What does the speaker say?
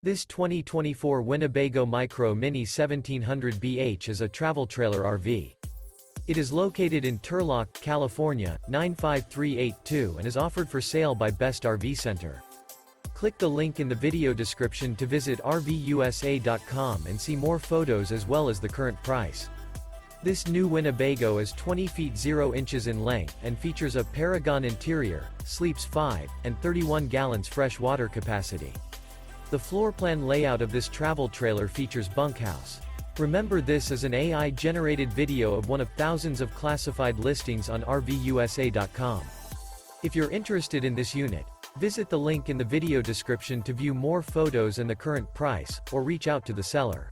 This 2024 Winnebago Micro Minnie 1700BH is a travel trailer RV. It is located in Turlock, California, 95382 and is offered for sale by Best RV Center. Click the link in the video description to visit RVUSA.com and see more photos as well as the current price. This new Winnebago is 20 feet 0 inches in length and features a Paragon interior, sleeps 5, and 31 gallons fresh water capacity. The floor plan layout of this travel trailer features bunkhouse. Remember, this is an AI-generated video of one of thousands of classified listings on RVUSA.com. If you're interested in this unit, visit the link in the video description to view more photos and the current price, or reach out to the seller.